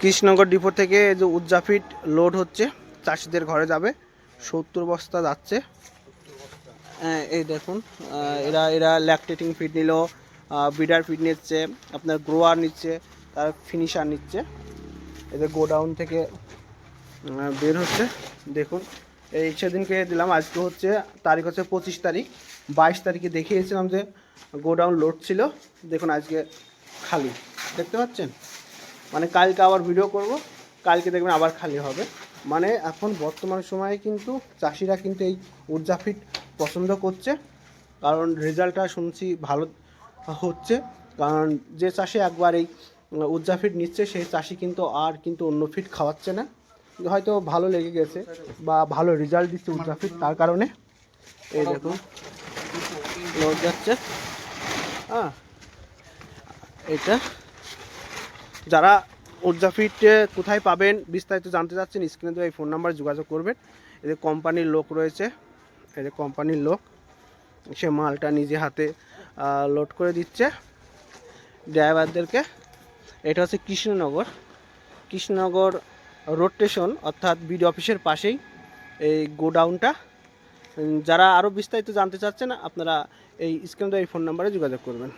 Krishnanagar depot থেকে যে উজ্জাফিট load হচ্ছে, চাষিদের ঘরে যাবে। 70 বস্তা যাচ্ছে। এই দেখুন, এরা এরা ল্যাকটেটিং ফিড নিল, বিডার ফিড নিচ্ছে, আপনার গ্রোয়ার নিচ্ছে, তার ফিনিশার নিচ্ছে। এদের গোডাউন থেকে বের হচ্ছে। দেখুন, এই সেদিনকে দিলাম, আজকে হচ্ছে তারিখ হচ্ছে 25 তারিখ। 22 তারিখে দেখিয়েছিলাম যে গোডাউন লোড ছিল। দেখুন আজকে খালি, দেখতে পাচ্ছেন। মানে কালকে আবার ভিডিও করব, কালকে দেখবেন আবার খালি হবে। মানে এখন বর্তমান সময়ে কিন্তু চাষিরা কিন্তু এই উজ্জাফিট পছন্দ করছে, কারণ রেজাল্টটা শুনছি ভালো হচ্ছে। কারণ যে চাষি একবার এই উজ্জাফিট নিচ্ছে, সেই চাষি কিন্তু আর কিন্তু অন্য ফিট খাওয়াচ্ছে না। হয়তো ভালো লেগে গেছে বা ভালো রেজাল্ট দিচ্ছে উজ্জাফিট, তার কারণে। এই দেখুন লোড যাচ্ছে। হ্যাঁ, এটা যারা উজ্জাফিট কোথায় পাবেন বিস্তারিত জানতে চাচ্ছেন, স্ক্রিনে দেওয়া এই ফোন নাম্বারে যোগাযোগ করবেন। এদের কোম্পানির লোক রয়েছে, এদের কোম্পানির লোক, সে মালটা নিজে হাতে লোড করে দিচ্ছে ড্রাইভারদেরকে। এটা হচ্ছে কৃষ্ণনগর রোড স্টেশন, অর্থাৎ বিডি অফিসের পাশেই এই গোডাউনটা। যারা আরও বিস্তারিত জানতে চাচ্ছেন, আপনারা এই স্ক্রিনে দেওয়া এই ফোন নাম্বারে যোগাযোগ করবেন।